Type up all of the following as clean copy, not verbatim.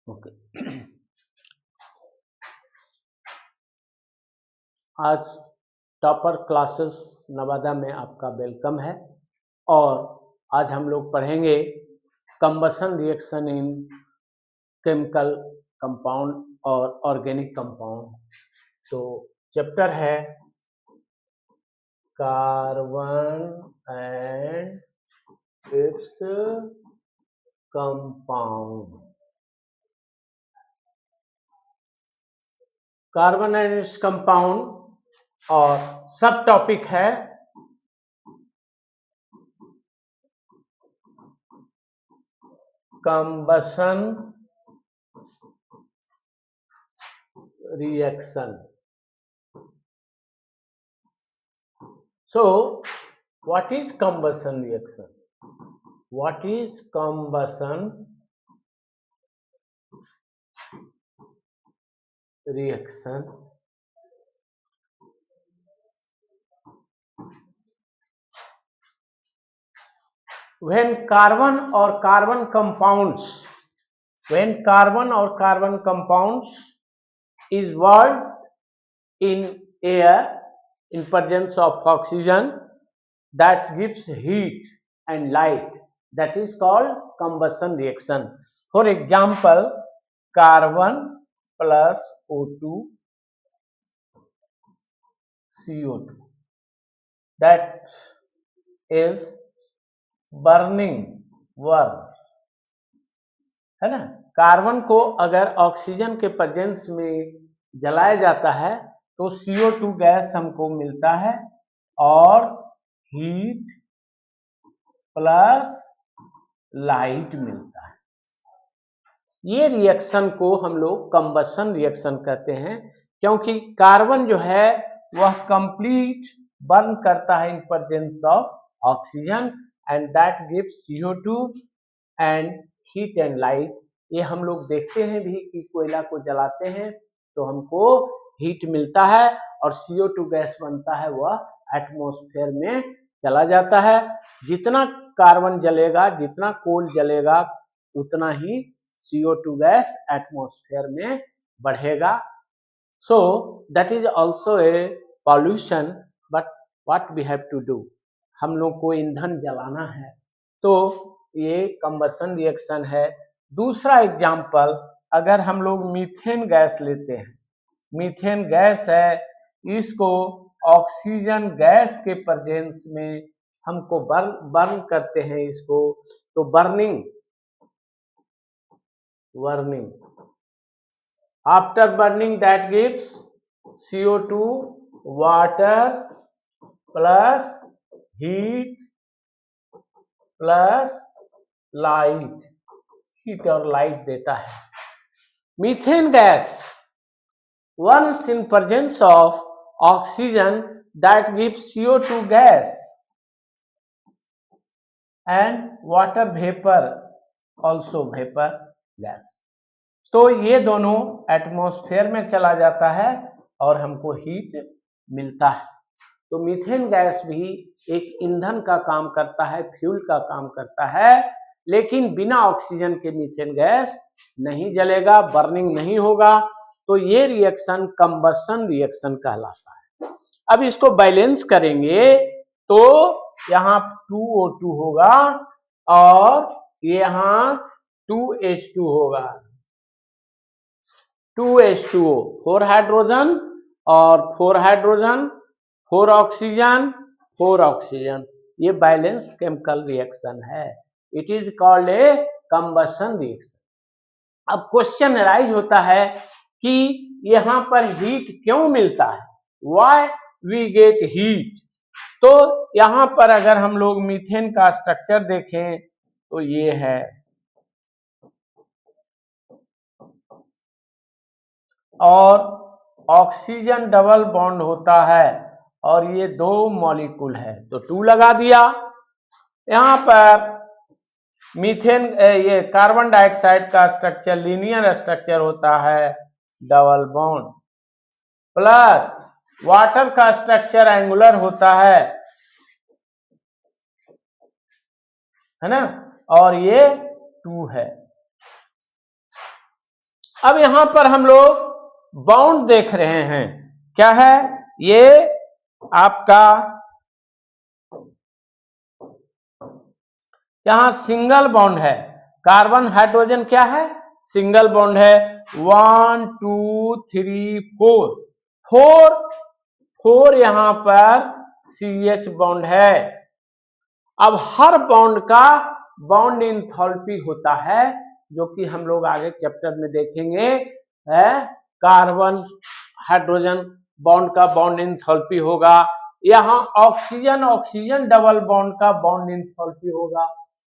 Okay. आज topper classes Nawada में आपका वेलकम है और आज हम लोग पढ़ेंगे combustion reaction in chemical compound और ऑर्गेनिक कंपाउंड। तो चैप्टर है carbon and its compound. Carbon and its compound और सब टॉपिक है combustion reaction. So what is combustion reaction? What is combustion reaction? When carbon or carbon compounds is involved in air in presence of oxygen that gives heat and light, that is called combustion reaction. For example, carbon plus O2 CO2, that is burning work है ना। Carbon को अगर oxygen के presence में जलाया जाता है तो CO2 गैस हमको मिलता है और हीट प्लस लाइट मिलता है। ये रिएक्शन को हम लोग कंबशन रिएक्शन कहते हैं, क्योंकि कार्बन जो है वह कंप्लीट बर्न करता है in presence of oxygen and that gives CO2 and heat and light। ये हम लोग देखते हैं भी कि कोयला को जलाते हैं तो हमको हीट मिलता है और CO2 गैस बनता है, वह एटमॉस्फेयर में चला जाता है। जितना कार्बन जलेगा, जितना कोल जलेगा, उतना ही CO2 गैस एटमॉस्फेयर में बढ़ेगा। So that is also a pollution, but what we have to do? हम लोग को ईंधन जलाना है तो ये कंबशन रिएक्शन है। दूसरा एग्जाम्पल, अगर हम लोग मीथेन गैस लेते हैं, मीथेन गैस है, इसको ऑक्सीजन गैस के प्रेजेंस में हमको बर्न करते हैं इसको, तो burning after burning that gives CO2 water plus heat plus light, heat और लाइट देता है। Methane gas once in presence of oxygen that gives CO2 gas and water vapor also vapor gas। तो ये दोनों एटमॉस्फेयर में चला जाता है और हमको हीट मिलता है। तो मीथेन गैस भी एक ईंधन का काम करता है, फ्यूल का काम करता है, लेकिन बिना ऑक्सीजन के मीथेन गैस नहीं जलेगा, बर्निंग नहीं होगा। तो ये रिएक्शन कंबशन रिएक्शन कहलाता है। अब इसको बैलेंस करेंगे तो यहाँ 2O2 होगा और यहाँ 2H2 होगा। 2H2O 4 हाइड्रोजन और 4 हाइड्रोजन, 4 ऑक्सीजन, 4 ऑक्सीजन। ये बैलेंस्ड केमिकल रिएक्शन है। It is called a combustion reaction. अब क्वेश्चन राइज होता है कि यहाँ पर हीट क्यों मिलता है, व्हाई वी गेट हीट। तो यहाँ पर अगर हम लोग मीथेन का स्ट्रक्चर देखें तो ये है, और ऑक्सीजन डबल बॉन्ड होता है और ये 2 मॉलिक्यूल है तो 2 लगा दिया। यहाँ पर मीथेन ये कार्बन डाइऑक्साइड का स्ट्रक्चर लीनियर स्ट्रक्चर होता है, डबल बॉन्ड, प्लस वाटर का स्ट्रक्चर एंगुलर होता है ना, और ये 2 है। अब यहां पर हम लोग बॉन्ड देख रहे हैं, क्या है ये आपका, यहां सिंगल बॉन्ड है, कार्बन हाइड्रोजन क्या है, सिंगल बॉन्ड है, 1 2 3 4 4 यहां पर CH बॉन्ड है। अब हर बॉन्ड का बॉन्ड इंथैल्पी होता है, जो कि हम लोग आगे चैप्टर में देखेंगे, है कार्बन हाइड्रोजन बॉन्ड का बॉन्ड इंथैल्पी होगा, यहाँ ऑक्सीजन ऑक्सीजन डबल बॉन्ड का बॉन्ड इंथैल्पी होगा,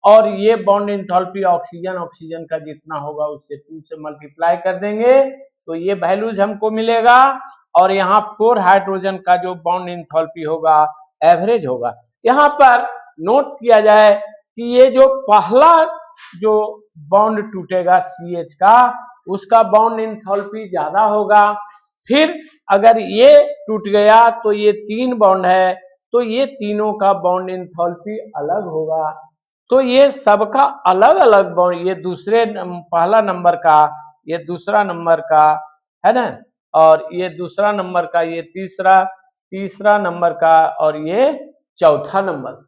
और ये बॉन्ड इंथैल्पी ऑक्सीजन ऑक्सीजन का जितना होगा उससे 2 से मल्टीप्लाई कर देंगे तो ये वैल्यूज हमको मिलेगा, और यहाँ 4 हाइड्रोजन का जो बॉन्ड इंथैल्पी होगा एवरेज होगा। यहाँ पर नोट किया जाए कि ये जो पहला जो बॉन्ड टूटेगा CH का, उसका बॉन्ड इंथैल्पी ज्यादा होगा, फिर अगर ये टूट गया तो ये 3 बॉन्ड है तो ये तीनों का बॉन्ड इंथैल्पी अलग होगा, तो ये सबका अलग अलग बॉन्ड, ये दूसरे पहला नंबर का, ये दूसरा नंबर का है ना, और ये दूसरा नंबर का, ये तीसरा नंबर का, और ये चौथा नंबर,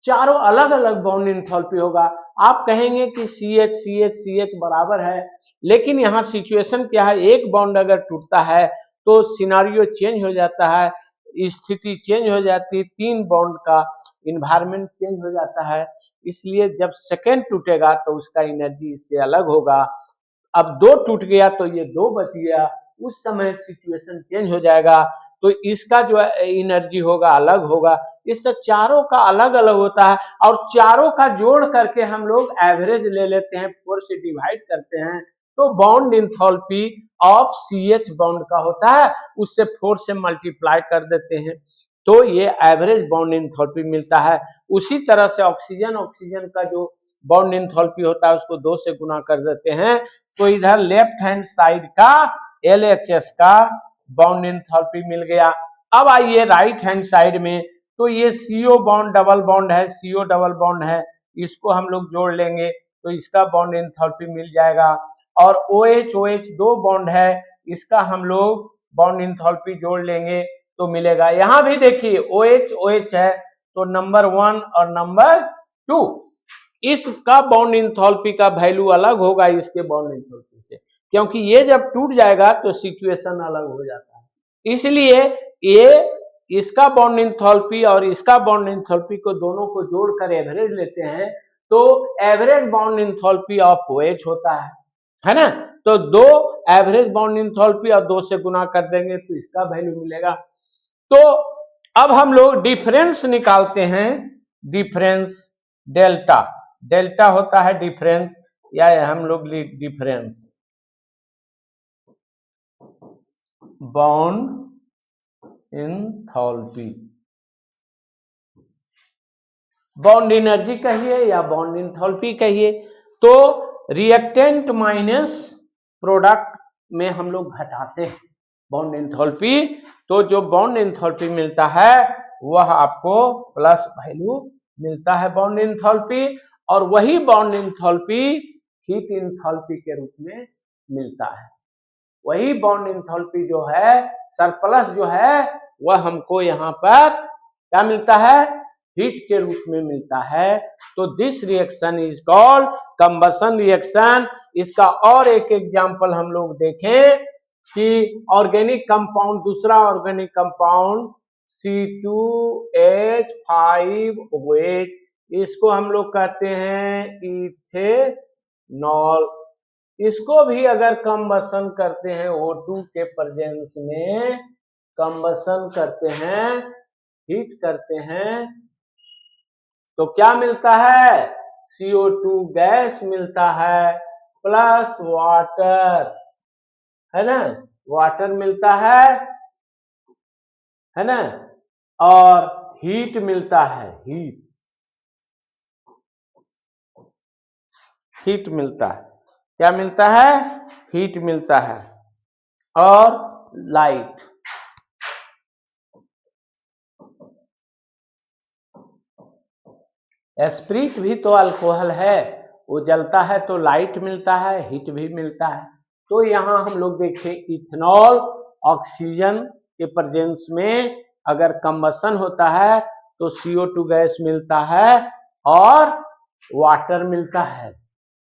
चारों अलग अलग बॉन्ड इंथैल्पी होगा। आप कहेंगे कि CH CH CH बराबर है, लेकिन यहाँ सिचुएशन क्या है, एक बॉन्ड अगर टूटता है तो सिनारियो चेंज हो जाता है, स्थिति चेंज हो जाती है, 3 बॉन्ड का इन्वायरमेंट चेंज हो जाता है, इसलिए जब सेकेंड टूटेगा तो उसका एनर्जी इससे अलग होगा। अब 2 टूट गया तो ये 2 बच गया, उस समय सिचुएशन चेंज हो जाएगा, तो इसका जो एनर्जी होगा अलग होगा। इस तरह चारों का अलग अलग होता है, और चारों का जोड़ करके हम लोग एवरेज ले लेते हैं, 4 से डिवाइड करते हैं, तो bond enthalpy of CH bond का होता है, उससे 4 से मल्टीप्लाई कर देते हैं, तो ये एवरेज बॉन्ड इंथैल्पी मिलता है। उसी तरह से ऑक्सीजन का जो बॉन्ड इंथैल्पी होता है उसको 2 से गुना कर देते हैं, तो इधर लेफ्ट हैंड साइड का LHS का बॉन्ड इंथैल्पी मिल गया। अब आइए राइट हैंड साइड में, तो ये CO बॉन्ड डबल बॉन्ड है, CO डबल बॉन्ड है, इसको हम लोग जोड़ लेंगे तो इसका बॉन्ड इंथैल्पी मिल जाएगा, और OH 2 बॉन्ड है, इसका हम लोग बॉन्ड इंथैल्पी जोड़ लेंगे तो मिलेगा। यहां भी देखिए OH है, तो नंबर 1 और नंबर 2, इसका बॉन्ड इंथैल्पी का वैल्यू अलग होगा इसके बॉन्ड इंथैल्पी से, क्योंकि ये जब टूट जाएगा तो सिचुएशन अलग हो जाता है, इसलिए ये इसका बॉन्ड इंथैल्पी और इसका बॉन्ड इंथैल्पी को दोनों को जोड़कर एवरेज लेते हैं, तो average bond enthalpy of OH होता है ना, तो 2 एवरेज बॉन्ड इंथैल्पी और 2 से गुना कर देंगे तो इसका वैल्यू मिलेगा। तो अब हम लोग डिफरेंस निकालते हैं, डिफरेंस डेल्टा होता है डिफरेंस, या हम लोग difference bond enthalpy, bond energy कहिए या बॉन्ड इंथैल्पी कहिए, तो रिएक्टेंट माइनस प्रोडक्ट में हम लोग घटाते हैं बॉन्ड इंथैल्पी, तो जो बॉन्ड इंथैल्पी मिलता है वह आपको प्लस वैल्यू मिलता है बॉन्ड इंथैल्पी, और वही बॉन्ड इंथैल्पी हीट इंथैल्पी के रूप में मिलता है। वही बॉन्ड इंथैल्पी जो है सरप्लस जो है वह हमको यहाँ पर क्या मिलता है, हीट के रूप में मिलता है। तो this reaction is called combustion reaction. इसका और एक एग्जांपल हम लोग देखें कि ऑर्गेनिक कंपाउंड, दूसरा ऑर्गेनिक कंपाउंड C2H5OH, इसको हम लोग कहते हैं इथेनॉल। इसको भी अगर कंबशन करते हैं O2 के प्रेजेंस में, कंबशन करते हैं, हीट करते हैं, तो क्या मिलता है, CO2 गैस मिलता है प्लस वाटर, है ना, वाटर मिलता है ना, और हीट मिलता है, हीट मिलता है, क्या मिलता है, हीट मिलता है, और लाइट। स्पिरिट भी तो अल्कोहल है, वो जलता है तो लाइट मिलता है, हीट भी मिलता है, तो यहाँ हम लोग देखें इथेनॉल ऑक्सीजन के प्रेजेंस में अगर कंबसन होता है तो CO2 गैस मिलता है और वाटर मिलता है।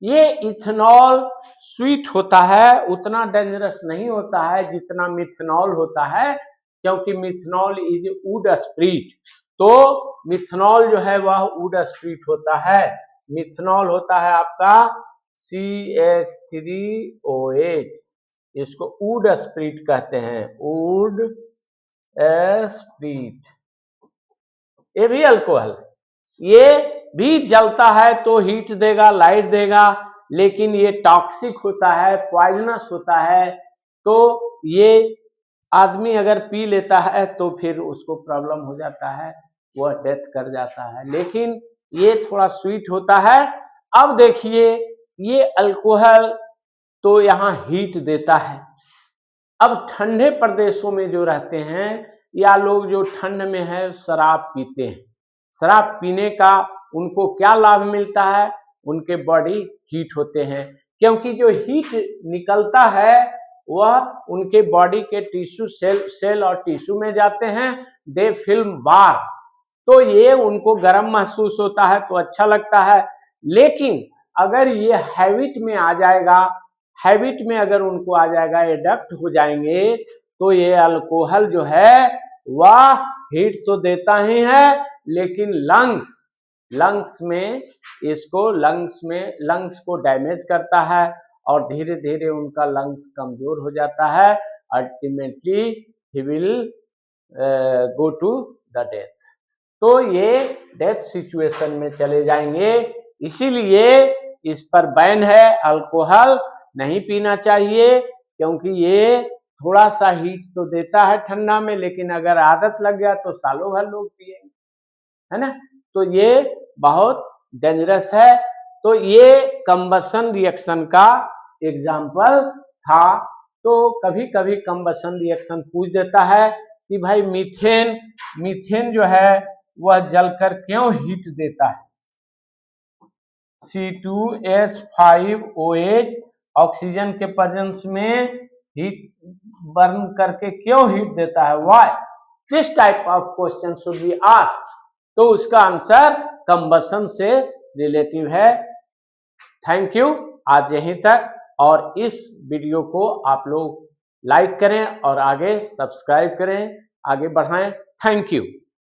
ये इथेनॉल स्वीट होता है, उतना डेंजरस नहीं होता है जितना मिथेनॉल होता है, क्योंकि मिथेनॉल इज वुड स्प्रिट। तो मिथेनॉल जो है वह वुड स्प्रिट होता है। मिथेनॉल होता है आपका CH3OH, इसको वुड स्प्रिट कहते हैं, वुड स्प्रिट। ये भी अल्कोहल, ये भी जलता है तो हीट देगा, लाइट देगा, लेकिन ये टॉक्सिक होता है, पॉइजनस होता है। तो ये आदमी अगर पी लेता है तो फिर उसको प्रॉब्लम हो जाता है, वह डेथ कर जाता है। लेकिन ये थोड़ा स्वीट होता है। अब देखिए ये अल्कोहल तो यहाँ हीट देता है। अब ठंडे प्रदेशों में जो रहते हैं या लोग जो ठंड में है शराब पीते हैं, शराब पीने का उनको क्या लाभ मिलता है? उनके बॉडी हीट होते हैं, क्योंकि जो हीट निकलता है वह उनके बॉडी के टिश्यू सेल और टिश्यू में जाते हैं, दे फिल्म बार। तो ये उनको गर्म महसूस होता है तो अच्छा लगता है। लेकिन अगर ये हैबिट में आ जाएगा, हैबिट में अगर उनको आ जाएगा, एडप्ट हो जाएंगे, तो ये अल्कोहल जो है वह हीट तो देता ही है, लेकिन लंग्स में इसको लंग्स को डैमेज करता है और धीरे धीरे उनका लंग्स कमजोर हो जाता है। Ultimately he will go to the death. तो ये डेथ सिचुएशन में चले जाएंगे। इसीलिए इस पर बैन है, अल्कोहल नहीं पीना चाहिए, क्योंकि ये थोड़ा सा हीट तो देता है ठंडा में, लेकिन अगर आदत लग गया तो सालों भर लोग पिएंगे, है ना। तो ये बहुत डेंजरस है। तो ये कंबसन रिएक्शन का एग्जाम्पल था। तो कभी कभी कंबसन रिएक्शन पूछ देता है कि भाई मीथेन जो है वह जलकर क्यों हीट देता है? C2H5OH ऑक्सीजन के प्रेजेंस में हीट बर्न करके क्यों हीट देता है? Why? This type of question should be asked. तो उसका आंसर कंबसन से रिलेटिव है। थैंक यू, आज यहीं तक। और इस वीडियो को आप लोग लाइक करें और आगे सब्सक्राइब करें, आगे बढ़ाएं। Thank you.